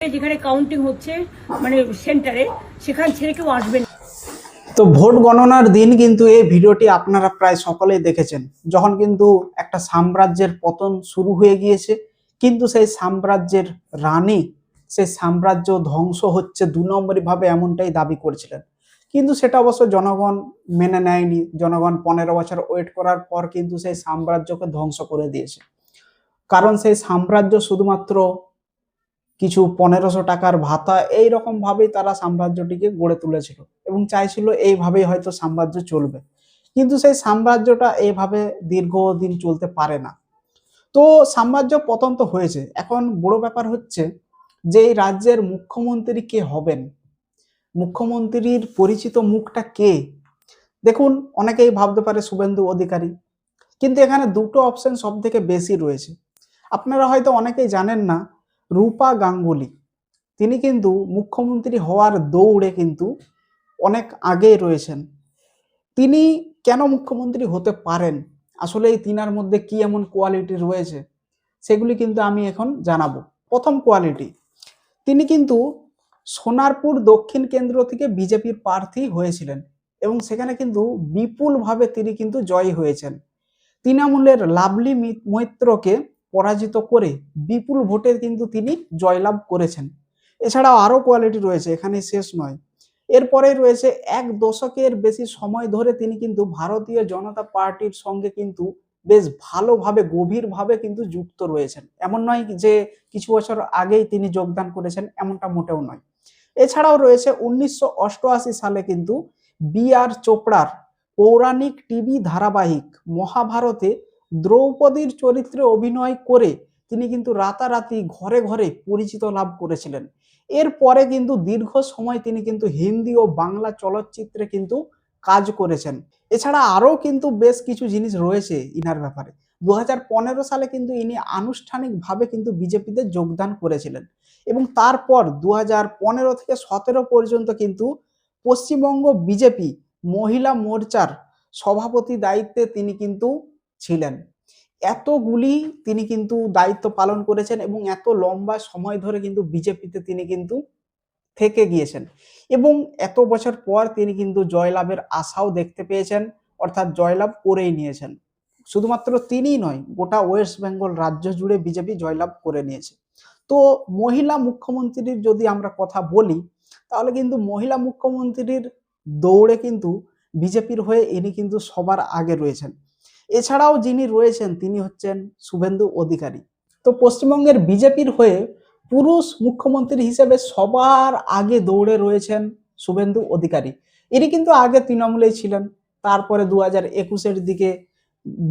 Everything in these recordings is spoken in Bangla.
যেখানে কাউন্টিং হচ্ছে মানে সেন্টারে, সেখান ছেড়ে কেউ আসবে না। তো ভোট গণনার দিন কিন্তু এই ভিডিওটি আপনারা প্রায় সকলেই দেখেছেন, যখন কিন্তু একটা সাম্রাজ্যের পতন শুরু হয়ে গিয়েছে, কিন্তু সেই সাম্রাজ্যের রানী, সেই সাম্রাজ্য ধ্বংস হচ্ছে 2 নম্বরই ভাবে, এমনটাই দাবি করেছিলেন। কিন্তু সেটা অবশ্য জনগণ মেনে নেয়নি। জনগণ 15 বছর ওয়েট করার পর কিন্তু সেই সাম্রাজ্যকে ধ্বংস করে দিয়েছে। কারণ সেই সাম্রাজ্য শুধুমাত্র কিছু 1500 টাকার ভাতা এইরকম ভাবেই তারা সাম্রাজ্যটিকে গড়ে তুলেছিল এবং চাইছিল এইভাবেই হয়তো সাম্রাজ্য চলবে। কিন্তু সেই সাম্রাজ্যটা এইভাবে দীর্ঘদিন চলতে পারে না। তো সাম্রাজ্য পতন তো হয়েছে, এখন বড় ব্যাপার হচ্ছে যে এই রাজ্যের মুখ্যমন্ত্রী কে হবেন, মুখ্যমন্ত্রীর পরিচিত মুখটা কে। দেখুন, অনেকেই ভাবতে পারে শুভেন্দু অধিকারী, কিন্তু এখানে দুটো অপশন সব থেকে বেশি রয়েছে। আপনারা হয়তো অনেকেই জানেন না, রূপা গাঙ্গুলি, তিনি কিন্তু মুখ্যমন্ত্রী হওয়ার দৌড়ে কিন্তু অনেক আগেই রয়েছেন। তিনি কেন মুখ্যমন্ত্রী হতে পারেন, আসলে এই তিনার মধ্যে কি এমন কোয়ালিটি রয়েছে, সেগুলি কিন্তু আমি এখন জানাবো। প্রথম কোয়ালিটি, তিনি কিন্তু সোনারপুর দক্ষিণ কেন্দ্র থেকে বিজেপির প্রার্থী হয়েছিলেন এবং সেখানে কিন্তু বিপুলভাবে তিনি কিন্তু জয়ী হয়েছেন। তৃণমূলের লাভলি মৈত্রকে পরাজিত করে বিপুল ভোটে কিন্তু তিনি জয়লাভ করেছেন। এছাড়াও আরো কোয়ালিটি রয়েছে, এখানে শেষ নয়। এরপরে রয়েছে 1 দশকের বেশি সময় ধরে তিনি কিন্তু ভারতীয় জনতা পার্টির সঙ্গে কিন্তু বেশ ভালোভাবে গভীরভাবে কিন্তু যুক্ত রয়েছেন। এমন নয় যে কিছু বছর আগেই তিনি যোগদান করেছেন, এমনটা মোটেও নয়। এছাড়াও রয়েছে 1988 সালে কিন্তু বি.আর. চোপড়ার পৌরাণিক টিভি ধারাবাহিক মহাভারতে দ্রৌপদীর চরিত্রে অভিনয় করে তিনি কিন্তু রাতারাতি ঘরে ঘরে পরিচিত লাভ করেছিলেন। এরপরে কিন্তু দীর্ঘ সময় তিনি কিন্তু হিন্দি ও বাংলা চলচ্চিত্রে কিন্তু কাজ করেছেন। এছাড়া আরও কিন্তু বেশ কিছু জিনিস রয়েছে ইনার ব্যাপারে। 2015 সালে কিন্তু ইনি আনুষ্ঠানিকভাবে কিন্তু বিজেপিতে যোগদান করেছিলেন এবং তারপর 2015 থেকে 17 পর্যন্ত কিন্তু পশ্চিমবঙ্গ বিজেপি মহিলা মোর্চার সভাপতি দায়িত্বে তিনি কিন্তু ছিলেন। এতগুলি তিনি কিন্তু দায়িত্ব পালন করেছেন এবং এত লম্বা সময় ধরে কিন্তু বিজেপিতে তিনি কিন্তু থেকে গিয়েছেন এবং এত বছর পর তিনি কিন্তু জয়লাভের আশাও দেখতে পেয়েছেন, অর্থাৎ জয়লাভ করেই নিয়েছেন। শুধুমাত্র তিনিই নয়, গোটা ওয়েস্ট বেঙ্গল রাজ্য জুড়ে বিজেপি জয়লাভ করে নিয়েছে। তো মহিলা মুখ্যমন্ত্রীর যদি আমরা কথা বলি, তাহলে কিন্তু মহিলা মুখ্যমন্ত্রীর দৌড়ে কিন্তু বিজেপির হয়ে ইনি কিন্তু সবার আগে রয়েছেন। এছাড়াও যিনি রয়েছেন তিনি হচ্ছেন শুভেন্দু অধিকারী। তো পশ্চিমবঙ্গের বিজেপির হয়ে পুরুষ মুখ্যমন্ত্রী হিসেবে সবার আগে দৌড়ে রয়েছেন শুভেন্দু অধিকারী। ইনি কিন্তু আগে তৃণমূলেই ছিলেন, তারপরে 2021-এর দিকে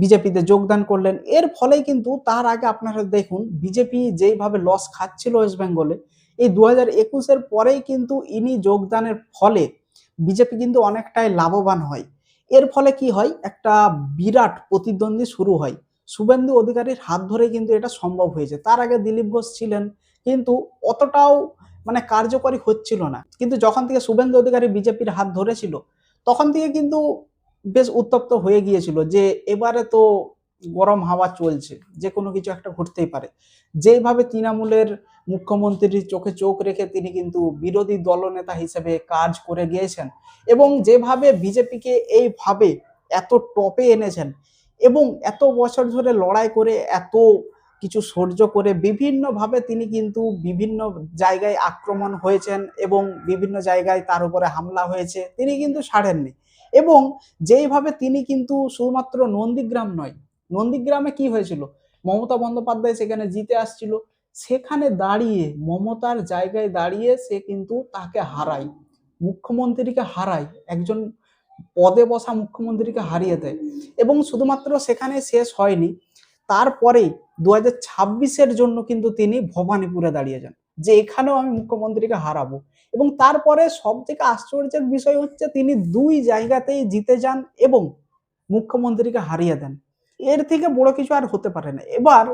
বিজেপিতে যোগদান করলেন। এর ফলেই কিন্তু তার আগে আপনারা দেখুন, বিজেপি যেইভাবে লস খাচ্ছিল ওয়েস্ট বেঙ্গলে, এই 2021-এর পরেই কিন্তু ইনি যোগদানের ফলে বিজেপি কিন্তু অনেকটাই লাভবান হয়। এর ফলে কি হয়, একটা বিরাট প্রতিদ্বন্দ্বী শুরু হয়। শুভেন্দু অধিকারীর হাত ধরে কিন্তু এটা সম্ভব হয়েছে। তার আগে দিলীপ ঘোষ ছিলেন, কিন্তু অতটাও মানে কার্যকরী হচ্ছিল না। কিন্তু যখন থেকে শুভেন্দু অধিকারী বিজেপির হাত ধরেছিল, তখন থেকে কিন্তু বেশ উত্তপ্ত হয়ে গিয়েছিল যে এবারে তো গরম হাওয়া চলছে, যে কোনো কিছু একটা ঘটতেই পারে। যেভাবে তৃণমূলের মুখ্যমন্ত্রীর চোখে চোখ রেখে তিনি কিন্তু বিরোধী দলনেতা হিসেবে কাজ করে গিয়েছেন এবং যেভাবে বিজেপিকে এইভাবে এত টপে এনেছেন এবং এত বছর ধরে লড়াই করে এত কিছু সহ্য করে বিভিন্নভাবে তিনি কিন্তু বিভিন্ন জায়গায় আক্রমণ হয়েছেন এবং বিভিন্ন জায়গায় তার উপরে হামলা হয়েছে, তিনি কিন্তু ছাড়েননি। এবং যেইভাবে তিনি কিন্তু শুধুমাত্র নন্দীগ্রাম নয়, নন্দীগ্রামে কি হয়েছিল, মমতা বন্দ্যোপাধ্যায় সেখানে জিতে আসছিল, সেখানে দাঁড়িয়ে মমতার জায়গায় দাঁড়িয়ে সে কিন্তু তাকে হারায়, মুখ্যমন্ত্রীকে হারায়, একজন পদে বসা মুখ্যমন্ত্রীকে হারিয়ে দেয়। এবং শুধুমাত্র সেখানে শেষ হয়নি, তারপরে 2026-এর জন্য কিন্তু তিনি ভবানীপুরে দাঁড়িয়ে যান যে এখানেও আমি মুখ্যমন্ত্রীকে হারাবো। এবং তারপরে সব থেকে আশ্চর্যের বিষয় হচ্ছে তিনি 2 জায়গাতেই জিতে যান এবং মুখ্যমন্ত্রীকে হারিয়ে দেন। এর থেকে বড় কিছু আর হতে পারে না। এবার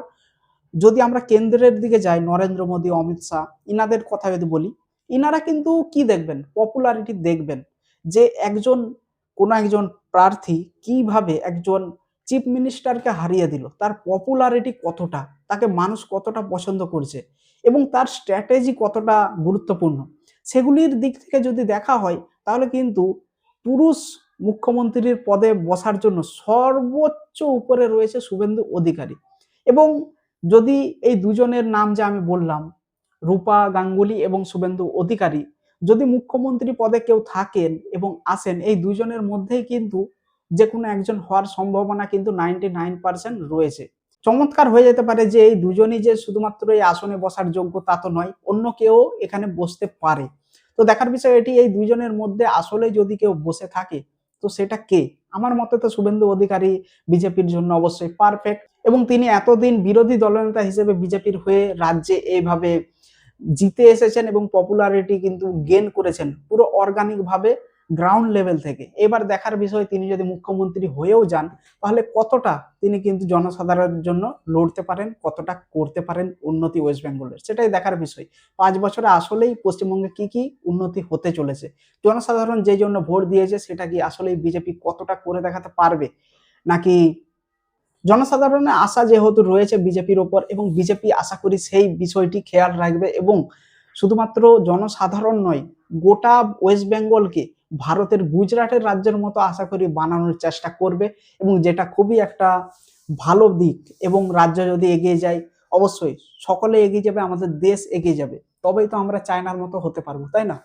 যদি আমরা কেন্দ্রের দিকে যাই, নরেন্দ্র মোদী, অমিত শাহ, ইনাদের কথা যদি বলি, ইনারা কিন্তু কি দেখবেন, পপুলারিটি দেখবেন যে কোন একজন প্রার্থী কিভাবে একজন চিফ মিনিস্টারকে হারিয়ে দিল, তার পপুলারিটি কতটা, তাকে মানুষ কতটা পছন্দ করছে। এবং তার স্ট্র্যাটেজি কতটা গুরুত্বপূর্ণ সেগুলির দিক থেকে যদি দেখা হয়, তাহলে কিন্তু পুরুষ মুখ্যমন্ত্রীর পদে বসার জন্য সর্বোচ্চ উপরে রয়েছে শুভেন্দু অধিকারী। এবং যদি এই দুজনের নাম যে আমি বললাম, রূপা গাঙ্গুলি এবং শুভেন্দু অধিকারী, যদি মুখ্যমন্ত্রী পদে কেউ থাকেন এবং আসেন, এই দুজনের মধ্যেই কিন্তু যে কোনো একজন হওয়ার সম্ভাবনা কিন্তু 99% রয়েছে। চমৎকার হয়ে যেতে পারে যে এই দুজনই যে শুধুমাত্র এই আসনে বসার যোগ্য তা তো নয়, অন্য কেউ এখানে বসতে পারে। তো দেখার বিষয় এটি, এই দুইজনের মধ্যে আসলে যদি কেউ বসে থাকে তো সেটা কে? আমার মতে তো শুভেন্দু অধিকারী বিজেপির জন্য অবশ্যই পারফেক্ট, এবং তিনি এতদিন বিরোধী দলনেতা হিসেবে বিজেপির হয়ে রাজ্যে এইভাবে জিতে এসেছেন এবং পপুলারিটি কিন্তু গেইন করেছেন পুরো অর্গানিক ভাবে গ্রাউন্ড লেভেল থেকে। এবার দেখার বিষয় তিনি যদি মুখ্যমন্ত্রী হয়েও যান তাহলে কতটা তিনি কিন্তু জনসাধারণের জন্য লড়তে পারেন, কতটা করতে পারেন উন্নতি ওয়েস্ট বেঙ্গলের, সেটাই দেখার বিষয়। 5 বছরে আসলেই পশ্চিমবঙ্গে কি কি উন্নতি হতে চলেছে, জনসাধারণ যে জন্য ভোট দিয়েছে সেটা কি আসলেই বিজেপি কতটা করে দেখাতে পারবে, নাকি জনসাধারণের আশা যেহেতু রয়েছে বিজেপির ওপর এবং বিজেপি আশা করি সেই বিষয়টি খেয়াল রাখবে এবং শুধুমাত্র জনসাধারণ নয়, গোটা ওয়েস্ট বেঙ্গলকে ভারতের গুজরাটের রাজ্যের মতো আশা করি বানানোর চেষ্টা করবে, এবং যেটা খুবই একটা ভালো দিক। এবং রাজ্য যদি এগিয়ে যায় অবশ্যই সকলে এগিয়ে যাবে, আমাদের দেশ এগিয়ে যাবে, তবেই তো আমরা চায়নার মতো হতে পারবো, তাই না?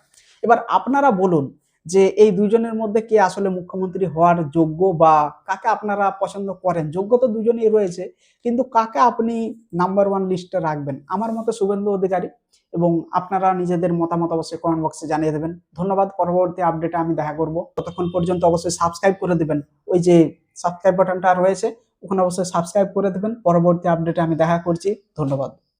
এবার আপনারা বলুন যে এই দুজনের মধ্যে কে আসলে মুখ্যমন্ত্রী হওয়ার যোগ্য, বা কাকে আপনারা পছন্দ করেন? যোগ্য তো দুজনেই রয়েছে, কিন্তু কাকে আপনি নাম্বার 1 লিস্টে রাখবেন? আমার মতে শুভেন্দু অধিকারী। এবং আপনারা নিজেদের মতামত অবশ্যই কমেন্ট বক্সে জানিয়ে দেবেন। ধন্যবাদ। পরবর্তী আপডেটে আমি দেখা করব। ততক্ষণ পর্যন্ত অবশ্যই সাবস্ক্রাইব করে দিবেন, ওই যে সাবস্ক্রাইব বাটনটা রয়েছে ওখানে অবশ্যই সাবস্ক্রাইব করে দেবেন। পরবর্তী আপডেটে আমি দেখা করছি। ধন্যবাদ।